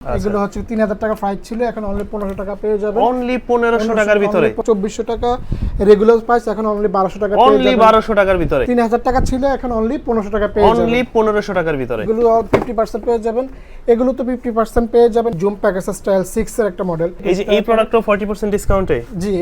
এগুলো হচ্ছে 3000 টাকা প্রাইস ছিল, এখন অনলি 1500 টাকা পেয়ে যাবেন। অনলি 1500 টাকার ভিতরে 2400 টাকা রেগুলার প্রাইস, এখন অনলি 1200 টাকা পেয়ে যাবেন। অনলি 1200 টাকার ভিতরে 3000 টাকা ছিল, এখন অনলি 1500 টাকা পেয়ে যাবেন। অনলি 1500 টাকার ভিতরে এগুলো 50% পেয়ে যাবেন। এগুলো তো 50% পেয়ে যাবেন। জুম প্যাকেজ স্টাইল 6 এর একটা মডেল। এই যে এই প্রোডাক্টও 40% ডিসকাউন্টে। জি,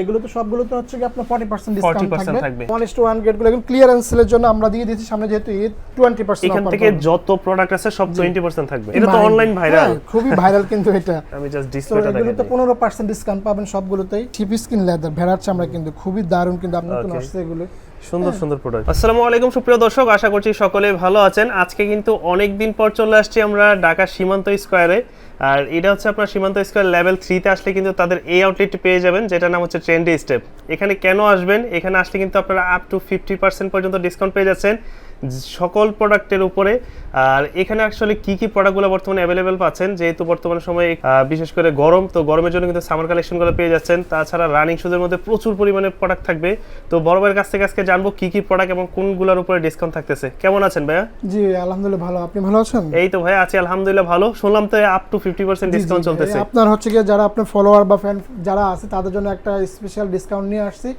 এগুলো তো সবগুলোতে হচ্ছে কি আপনার 40% ডিসকাউন্ট থাকবে। 1:1 গেটগুলো এখন ক্লিয়ারেন্স সেলের জন্য আমরা দিয়ে দিয়েছি, সামনে যেহেতু ঈদ 20% এখান থেকে যত প্রোডাক্ট আছে সব 20% থাকবে। এটা তো অনলাইন ভাইরাল, খুবই ভাইরাল কিন্তু এটা। আমি জাস্ট ডিসপ্লেটা দেখাই। এগুলোতে 15% ডিসকাউন্ট পাবেন সবগুলোতেই। শিপ স্কিন লেদার ভেড়ার চামড়া, কিন্তু খুবই দারুণ, কিন্তু আপনার তো আসছে এগুলো সুন্দর সুন্দর প্রোডাক্ট। আসসালামু আলাইকুম সুপ্রিয় দর্শক, আশা করছি সকলে ভালো আছেন। আজকে কিন্তু অনেক দিন পর চলে আসছি আমরা ঢাকা সীমান্ত স্কয়ারে। আর এটা হচ্ছে আপনার সীমান্ত স্কয়ার লেভেল 3 তে আসলে কিন্তু তাদের এই আউটলেট পেয়ে যাবেন, যেটা নাম হচ্ছে ট্রেন্ডি স্টেপ। এখানে কেন আসবেন, এখানে আসলে কিন্তু আপনারা আপ টু 50% পর্যন্ত ডিসকাউন্ট পেয়ে যাচ্ছেন সকল প্রোডাক্টের উপরে। আর এখানে আসলে কি কি প্রোডাক্টগুলো বর্তমানে অ্যাভেলেবেল পাচ্ছেন, যেহেতু বর্তমানে সময় বিশেষ করে গরম, তো গরমের জন্য কিন্তু সামার কালেকশনগুলো পেয়ে যাচ্ছেন। তাছাড়া রানিং শুজের মধ্যে প্রচুর পরিমাণে প্রোডাক্ট থাকবে। তো বড় ভাইয়ের কাছ থেকে আজকে জানবো কি কি প্রোডাক্ট এবং কোনগুলোর উপরে ডিসকাউন্ট থাকতেছে। কেমন আছেন ভাইয়া? জি আলহামদুলিল্লাহ ভালো, আপনি ভালো আছেন? এই তো ভাইয়া আছি আলহামদুলিল্লাহ ভালো। শুনলাম তো আপ টু 50% ডিসকাউন্ট চলতেছে। আপনার হচ্ছে কি যারা আপনার ফলোয়ার বা ফ্যান যারা আছে তাদের জন্য একটা স্পেশাল ডিসকাউন্ট নিয়ে আসছি।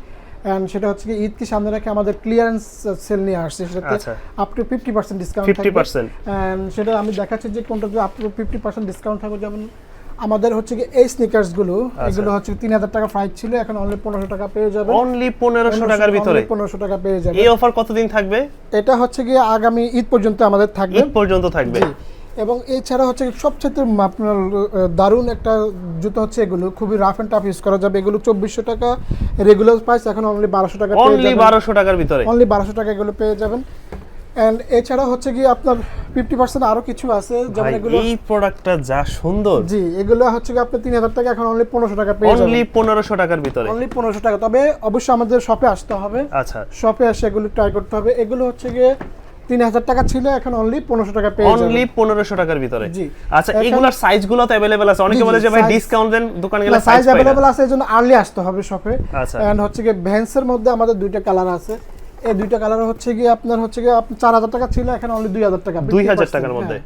এন্ড সেটা হচ্ছে কি ঈদকে সামনে রেখে আমাদের ক্লিয়ারেন্স সেল নিয়ে আসছে, সেটাতে আপ টু 50% ডিসকাউন্ট থাকবে। 50%। এন্ড সেটা আমি দেখাচ্ছি যে কোনটাতে আপ টু 50% ডিসকাউন্ট থাকবে। যেমন আমাদের হচ্ছে কি এই স্নিকার্স গুলো, এগুলো হচ্ছে 3000 টাকা প্রাইস ছিল, এখন অনলি 1500 টাকা পেয়ে যাবেন। অনলি 1500 টাকার ভিতরে 1500 টাকা পেয়ে যাবেন। এই অফার কতদিন থাকবে? এটা হচ্ছে কি আগামী ঈদ পর্যন্ত আমাদের থাকবে। ঈদ পর্যন্ত থাকবে। এবং এছাড়া হচ্ছে সবচেয়ে আপনার দারুণ একটা জুতো হচ্ছে এগুলো, খুবই রাফ এন্ড টাফ ইউজ করা যাবে। এগুলো 2400 টাকা রেগুলার প্রাইস, এখন অনলি 1200 টাকা পেয়ে যাবেন। অনলি 1200 টাকার ভিতরে অনলি 1200 টাকা এগুলো পেয়ে যাবেন। এন্ড এছাড়া হচ্ছে কি আপনার 50% আরো কিছু আছে, যেমন এগুলো এই প্রোডাক্টটা যা সুন্দর। জি, এগুলো হচ্ছে কি আপনি 3000 টাকা, এখন অনলি 1500 টাকা পেয়ে যাবেন। অনলি 1500 টাকার ভিতরে। অনলি 1500 টাকা। তবে অবশ্যই আমাদের শপে আসতে হবে। আচ্ছা, শপে এসে এগুলো ট্রাই করতে হবে। এগুলো হচ্ছে গিয়ে 3000 টাকা ছিল, এখন অনলি 1500 টাকা পেয়ে যাবেন। অনলি 1500 টাকার ভিতরে। জি। আচ্ছা, এগুলোর সাইজগুলো তো अवेलेबल আছে। অনেকে বলে যে ভাই ডিসকাউন্ট দেন, দোকানে গেলে সাইজ अवेलेबल আছে, এজন্য আর্লি আসতে হবে শপে। আচ্ছা। এন্ড হচ্ছে কি ভ্যান্সের মধ্যে আমাদের দুইটা কালার আছে। এই দুইটা কালার হচ্ছে কি আপনার 4000 টাকা ছিল, এখন অনলি 2000 টাকা। 2000 টাকার মধ্যে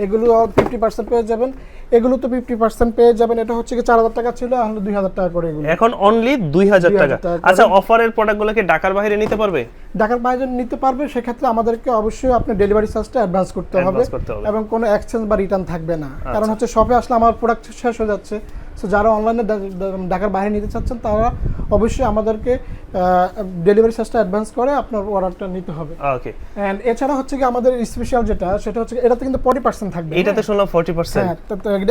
এগুলো 50% পেয়ে যাবেন। এগুলো তো 50% পেয়ে যাবেন। এটা হচ্ছে কি 4000 টাকা ছিল, এখন 2000 টাকা করে এগুলো। এখন অনলি 2000 টাকা। আচ্ছা, অফারের প্রোডাক্টগুলো কি ঢাকার বাইরে নিতে পারবে? ঢাকার বাইরে নিতে পারবে, সেক্ষেত্রে আমাদেরকে অবশ্যই আপনি ডেলিভারি চার্জটা অ্যাডভান্স করতে হবে, এবং কোনো এক্সচেঞ্জ বা রিটার্ন থাকবে না। কারণ হচ্ছে শপে আসলে আমার প্রোডাক্ট শেষ হয়ে যাচ্ছে। সো যারা অনলাইনে ঢাকার বাইরে নিতে চাচ্ছেন তারা অবশ্যই আমাদেরকে ডেলিভারি চার্জটা অ্যাডভান্স করে আপনার অর্ডারটা নিতে হবে। ওকে। এন্ড এছাড়া হচ্ছে কি আমাদের স্পেশাল যেটা, সেটা হচ্ছে এটাতে কিন্তু 40% থাকবে। এটাতে শুনলাম 40%। হ্যাঁ,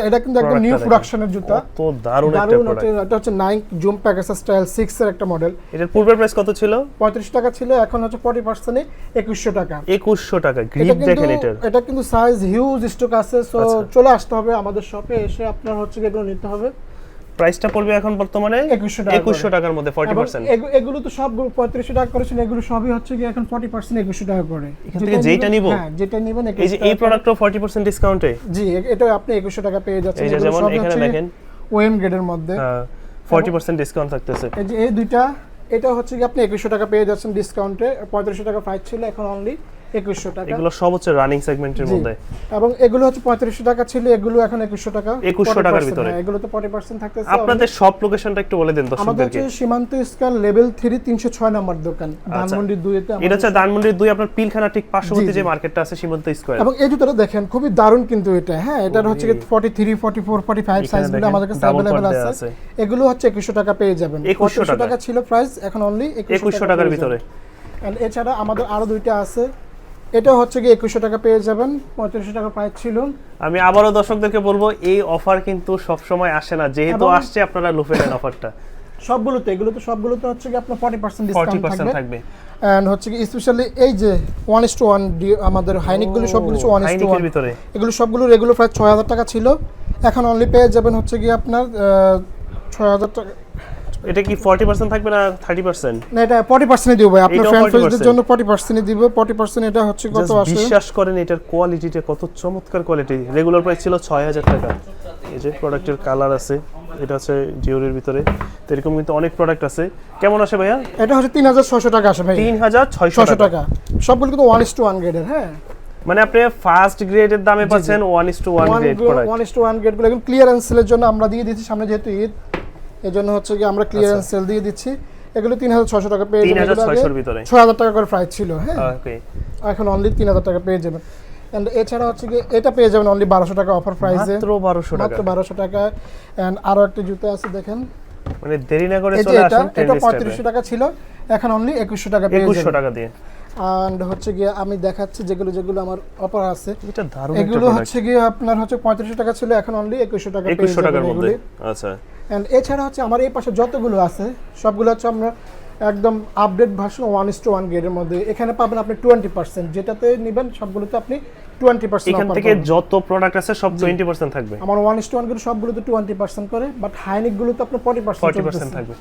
এটা কিন্তু একদম নিউ প্রোডাকশনের জুতা। তো দারুণ একটা প্রোডাক্ট। এটা হচ্ছে 9 জুম প্যাকেজ স্টাইল 6 এর একটা মডেল। এটার পূর্বের প্রাইস কত ছিল? 35 টাকা ছিল, এখন হচ্ছে 40% এ 2100 টাকা। 2100 টাকা। গ্রিপ দেখেন এটার। এটা কিন্তু সাইজ হিউজ স্টক আছে। সো চলে আসতে হবে আমাদের শপে, এসে আপনার হচ্ছে এগুলো নিতে হবে। প্রাইসটা পড়বে এখন বর্তমানে 2100 টাকার মধ্যে 40%। এগুলো তো সব 3500 টাকা করেছেন, এগুলো সবই হচ্ছে কি এখন 40% 2100 টাকা করে। এখান থেকে যেটা নিব, হ্যাঁ যেটা নেবেন এই যে এই প্রোডাক্টও 40% ডিসকাউন্টে। জি, এটা আপনি 2100 টাকা পেয়ে যাচ্ছেন। এই যে যেমন এখানে দেখেন ওএম গ্রেডের মধ্যে 40% ডিসকাউন্ট থাকতেছে। এই যে এই দুইটা, এটা হচ্ছে কি আপনি 2100 টাকা পেয়ে যাচ্ছেন ডিসকাউন্টে। 3500 টাকা প্রাইস ছিল, এখন অনলি 2100 টাকা। এগুলো সব হচ্ছে রানিং সেগমেন্টের মধ্যে, এবং এগুলো হচ্ছে 3500 টাকা ছিল, এগুলো এখন 2100 টাকা। 2100 টাকার ভিতরে এগুলো তো 40% থাকতেছে। আপনাদের সব লোকেশনটা একটু বলে দেন দর্শকদেরকে। আমাদের হচ্ছে সীমান্ত স্কয়ার লেভেল 3 306 নম্বর দোকান, ধানমন্ডি 2 তে। এটা হচ্ছে ধানমন্ডি 2 আপনার পিলখানা ঠিক পার্শ্ববর্তী যে মার্কেটটা আছে সীমান্ত স্কয়ার। এবং এই জুতোটা দেখেন খুবই দারুণ কিন্তু এটা। হ্যাঁ, এটার হচ্ছে 43 44 45 সাইজগুলো আমাদের কাছে अवेलेबल আছে। এগুলো হচ্ছে 2100 টাকা পেয়ে যাবেন। 2100 টাকা ছিল প্রাইস, এখন অনলি 2100 টাকার ভিতরে। এন্ড এছাড়া আমাদের আরো দুইটা আছে। এটা হচ্ছে কি 2100 টাকা পেয়ে যাবেন, 3500 টাকা প্রাইস ছিল। আমি আবারো দর্শকদেরকে বলবো, এই অফার কিন্তু সব সময় আসে না, যেহেতু আসছে আপনারা লুফে নেন অফারটা। সবগুলোতে হচ্ছে কি আপনার 40% ডিসকাউন্ট থাকবে। এন্ড হচ্ছে কি স্পেশালি এই যে 1:1 আমাদের হাইনিকগুলো সবগুলো 1:1 এর ভিতরে। এগুলো সবগুলো রেগুলার প্রাইস 6000 টাকা ছিল, এখন অনলি পেয়ে যাবেন হচ্ছে কি আপনার 6000 টাকা। এটা কি 40% থাকবে না 30%? না, এটা 40% দিব ভাই, আপনার ফ্যান ফেজদের জন্য 40% দিব। 40% এটা হচ্ছে কত আসে? বিশ্বাস করেন এটার কোয়ালিটিটা কত চমৎকার কোয়ালিটি। রেগুলার প্রাইস ছিল 6000 টাকা। এই যে প্রোডাক্টের কালার আছে, এটা আছে জিওরের ভিতরে। তো এরকম কিন্তু অনেক প্রোডাক্ট আছে। কেমন আসে ভাইয়া? এটা হচ্ছে 3600 টাকা আসে ভাই। 3600 টাকা। সবগুলো কিন্তু 1:1 গ্রেডের। হ্যাঁ, মানে আপনি ফার্স্ট গ্রেডের দামে পাচ্ছেন 1:1 গ্রেড প্রোডাক্ট 1:1 গ্রেড গুলো এখন ক্লিয়ারেন্স সেলের জন্য আমরা দিয়ে দিচ্ছি, সামনে যেহেতু ঈদ এজন্য হচ্ছে কি আমরা ক্লিয়ারেন্স সেল দিয়ে দিচ্ছি। এগুলো 3600 টাকা পেয়ে যাবেন, 3600 এর ভিতরে 6000 টাকা করে প্রাইস ছিল, হ্যাঁ ওকে এখন অনলি 3000 টাকা পেয়ে যাবেন। এন্ড এছাড়া হচ্ছে কি এটা পেয়ে যাবেন অনলি 1200 টাকা অফার প্রাইসে, মাত্র 1200 টাকা, মাত্র 1200 টাকা। এন্ড আরো একটা জুতো আছে দেখেন, মানে দেরি না করে চলে আসুন। এটা 3500 টাকা ছিল, এখন অনলি 2100 টাকা পেয়ে যাবেন, 2100 টাকা দিয়ে। এন্ড হচ্ছে কি আমি দেখাচ্ছি যেগুলো আমার অফার আছে, এটা দারুণ, এগুলো হচ্ছে কি আপনার হচ্ছে 3500 টাকা ছিল, এখন অনলি 2100 টাকা পেয়ে যাবেন 2100 টাকার মধ্যে। আচ্ছা, এন্ড এছাড়া হচ্ছে আমার এই পাশে যতগুলো আছে সবগুলো হচ্ছে আমরা একদম আপডেট ভার্সন 1:1 গ্রেডের মধ্যে। এখানে পাবেন আপনি 20%, যেটাতে নেবেন সবগুলোতে আপনি 20% এখান থেকে যত প্রোডাক্ট আছে সব 20% থাকবে। আমার 1:1 গ্রেড সবগুলোতে 20% করে, বাট হাইনিক গুলোতে আপনার 40% থাকবে।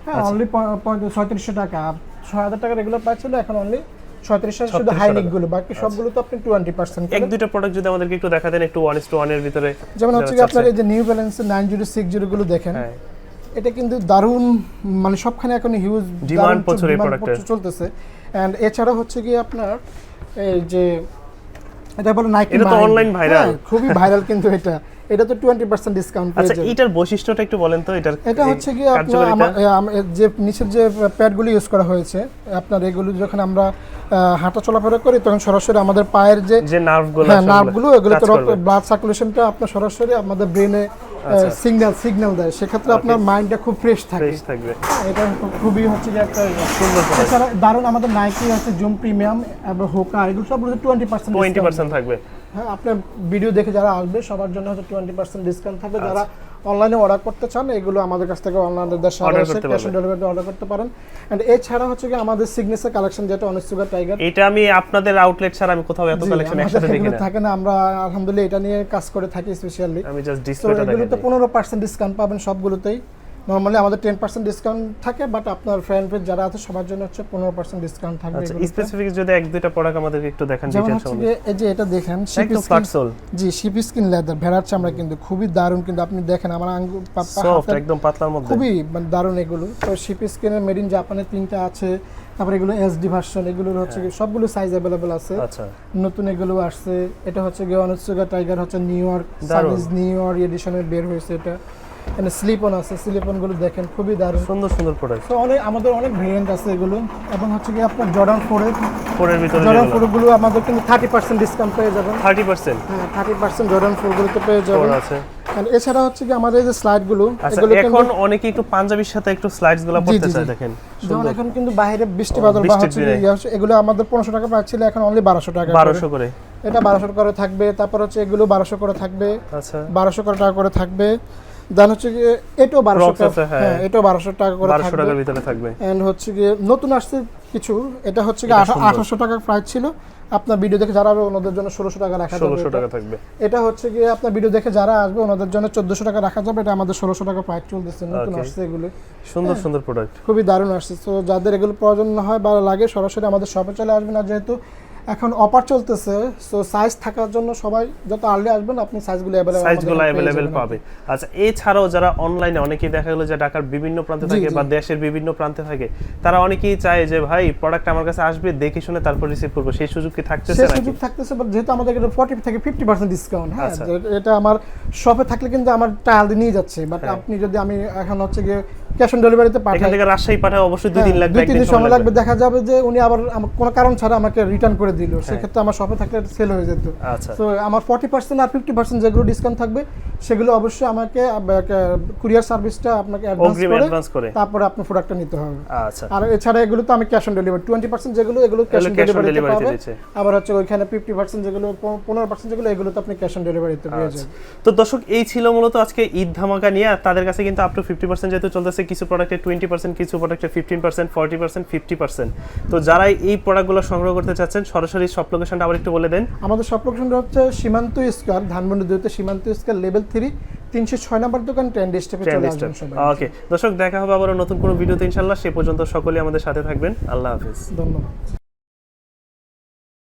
হ্যাঁ অনলি 3500 টাকা, 6000 টাকা রেগুলার প্রাইস ছিল, এখন অনলি 3600 শুধু হাইনিক গুলো, বাকি সবগুলোতে আপনি 20% করে। এক দুইটা প্রোডাক্ট যদি আমাদেরকে একটু দেখাতেন একটু 1:1 এর ভিতরে, যেমন হচ্ছে কি আপনার এই যে নিউ ব্যালেন্সের 9060 গুলো দেখেন, এটা কিন্তু দারুণ, মানে সবখানে এখন হিউজ ডিমান্ড প্রচুর এই প্রোডাক্টের চলতেছে। এন্ড এছাড়া হচ্ছে কি আপনার এই যে এটা বলে নাইকি, এটা তো অনলাইন ভাইরাল, খুবই ভাইরাল কিন্তু এটা তো 20% ডিসকাউন্ট পেয়ে যাচ্ছে। আচ্ছা, এটার বৈশিষ্ট্যটা একটু বলেন তো। এটা হচ্ছে কি আপনার যে নিচের যে প্যাডগুলো ইউজ করা হয়েছে, আপনার এগুলো যখন আমরা হাঁটা চলাফেরা করি তখন সরাসরি আমাদের পায়ের যে নার্ভগুলো এগুলোতে ব্লাড সার্কুলেশনটা আপনার সরাসরি আমাদের ব্রেনে সিগন্যাল দেয়, সেক্ষেত্রে আপনার মাইন্ডটা খুব ফ্রেশ থাকবে। এটা খুবই হচ্ছে যে একটা সুন্দর। এছাড়া দারুণ আমাদের নাইকি আছে জুম প্রিমিয়াম এবং হোকা, এগুলো সব 20% থাকবে। হ্যাঁ, আপনার ভিডিও দেখে যারা আসবে সবার জন্য হচ্ছে 20% ডিসকাউন্ট থাকবে। যারা অনলাইনে অর্ডার করতে চান এগুলো আমাদের কাছ থেকে অনলাইনে ক্যাশ অন ডেলিভারিতে অর্ডার করতে পারেন। এন্ড এছাড়া হচ্ছে কি আমাদের সিগনেচার কালেকশন যেটা অনিসুগা টাইগার, এটা আমি আপনাদের আউটলেট ছাড়া আমি কোথাও এত কালেকশন একসাথে দেখি না, থাকে না। আমরা আলহামদুলিল্লাহ এটা নিয়ে কাজ করে থাকি স্পেশালি। আমি জাস্ট ডিসপ্লেটা দেখাই। এগুলোতে 15% ডিসকাউন্ট পাবেন সবগুলোতেই। নরমালি আমাদের 10% ডিসকাউন্ট থাকে, বাট আপনার ফ্রেন্ড পেজ যারা আছে সবার জন্য হচ্ছে 15% ডিসকাউন্ট থাকবে। আচ্ছা, স্পেসিফিক যদি এক দুইটা প্রোডাক্ট আমাদেরকে একটু দেখান ডিটেইলস হবে। এই যে এটা দেখেন, একদম ফ্ল্যাট সোল, জি শিপ স্কিন লেদার ভেড়ার চামড়া, কিন্তু খুবই দারুণ। কিন্তু আপনি দেখেন আমার আঙ্গুল সফট একদম পাতলার মধ্যে, খুবই মানে দারুণ এগুলো। তো শিপ স্কিনের মেড ইন জাপানের 3টা আছে, তারপর এগুলো এসডি ভার্সন, এগুলোর হচ্ছে সবগুলো সাইজ अवेलेबल আছে। আচ্ছা, নতুন এগুলো আসছে। এটা হচ্ছে গিয়ে অনিসুগা টাইগার হচ্ছে New York service New York এডিশনে বের হয়েছে এটা। এখানে স্লিপ অন আছে, স্লিপ অন গুলো দেখেন খুবই দারুণ, সুন্দর সুন্দর প্রোডাক্ট। তো আমাদের অনেক ভেরিয়েন্ট আছে এগুলো। এবং হচ্ছে কি আপনার জর্ডান 4 এর ভিতরে জর্ডান 4 গুলো আমাদের কিন্তু 30% ডিসকাউন্ট পেয়ে যাবেন। 30%? হ্যাঁ 30% জর্ডান 4 গুলোতে পেয়ে যাবেন। আছে। আর এছাড়া হচ্ছে কি আমাদের যে স্লাইড গুলো, এগুলো এখন অনেকে একটু পাঞ্জাবির সাথে একটু স্লাইডস গুলো পড়তে চায়, দেখেন যেমন এখন কিন্তু বাইরে বৃষ্টি বাদল বা হচ্ছে এগুলো আমাদের 1500 টাকা প্রাইস ছিল, এখন অনলি 1200 টাকা, 1200 করে। এটা 1200 করে থাকবে। তারপর হচ্ছে এগুলো 1200 করে থাকবে। আচ্ছা, 1200 টাকা করে থাকবে। দেন হচ্ছে কি এটাও 1200 টাকা, হ্যাঁ এটাও 1200 টাকা করে থাকবে, 1200 টাকার ভিতরে থাকবে। এন্ড হচ্ছে কি নতুন আসছে কিছু, এটা হচ্ছে কি 1800 টাকার প্রাইস ছিল, আপনার ভিডিও দেখে যারা আসবে ওনাদের জন্য 1600 টাকা রাখা যাবে। 1600 টাকা থাকবে। এটা হচ্ছে কি আপনার ভিডিও দেখে যারা আসবে ওনাদের জন্য 1400 টাকা রাখা যাবে। এটা আমাদের 1600 টাকা প্রাইস চলতেছে, নতুন আসছে এগুলো। সুন্দর সুন্দর প্রোডাক্ট, খুবই দারুণ আসছে। তো যাদের এগুলো প্রয়োজন হয় বা লাগে সরাসরি আমাদের শপে চলে আসবেন। আর যেহেতু এখন অফার চলতেছে, সো সাইজ থাকার জন্য সবাই যত আর্লি আসবেন আপনি সাইজগুলো अवेलेबल পাবে। আচ্ছা, এছাড়াও যারা অনলাইনে অনেকেই দেখা গেল যে ঢাকার বিভিন্ন প্রান্তে থাকে বা দেশের বিভিন্ন প্রান্তে থাকে, তারা অনেকেই চায় যে ভাই প্রোডাক্ট আমার কাছে আসবে দেখে শুনে তারপর রিসিভ করব, সেই সুযোগ কি থাকতেছে নাকি? সেই সুযোগ থাকতেছে, বাট যেহেতু আমাদের এখানে 40 থেকে 50% ডিসকাউন্ট, হ্যাঁ এটা আমার শপে থাকলে কিন্তু আমার টায়াল দিয়ে নিয়ে যাচ্ছে। বাট আপনি যদি আমি এখন হচ্ছে গিয়ে ক্যাশ অন ডেলিভারিতে পাঠাই, এখান থেকে রাজশাহী পাঠায় অবশ্যই 2 দিন লাগবে, 2-3 দিন সময় লাগবে। দেখা যাবে যে উনি আবার কোনো কারণ ছাড়া আমাকে রিটার্ন করে দিল, সেক্ষেত্রে আমার শপে থাকলে সেল হয়ে যেত। আচ্ছা, তো আমার 40% আর 50% যেগুলো ডিসকাউন্ট থাকবে সেগুলো অবশ্যই আমাকে কুরিয়ার সার্ভিসটা আপনাকে অ্যাডভান্স করে তারপরে আপনার প্রোডাক্টটা নিতে হবে। আচ্ছা, আর এছাড়া এগুলো তো আমি ক্যাশ অন ডেলিভারি 20% যেগুলো এগুলো ক্যাশ অন ডেলিভারিতে পাবে। আবার হচ্ছে ওইখানে 50% যেগুলো 15% যেগুলো এগুলো তো আপনি ক্যাশ অন ডেলিভারিতে পেয়ে যাবেন। তো দর্শক, এই ছিল মূলত আজকে ঈদ ধামাকা নিয়ে। তাদের কাছে কিন্তু আপ টু 50% যেহেতু চলতেছে, কিছু প্রোডাক্টে 20%, কিছু প্রোডাক্টে 15%, 40%, 50%। তো যারা এই প্রোডাক্টগুলো সংগ্রহ করতে চাচ্ছেন সরাসরি শপ লোকেশনটা আবার একটু বলে দেন। আমাদের শপ লোকেশনটা হচ্ছে সীমান্ত স্কয়ার, ধানমন্ডি 2 তে সীমান্ত স্কয়ার লেভেল 3 306 নম্বর দোকান 10 স্টেপে চলে আসবেন সবাই। ওকে দর্শক, দেখা হবে আবার নতুন কোনো ভিডিওতে ইনশাআল্লাহ। সে পর্যন্ত সকলেই আমাদের সাথে থাকবেন। আল্লাহ হাফেজ, ধন্যবাদ।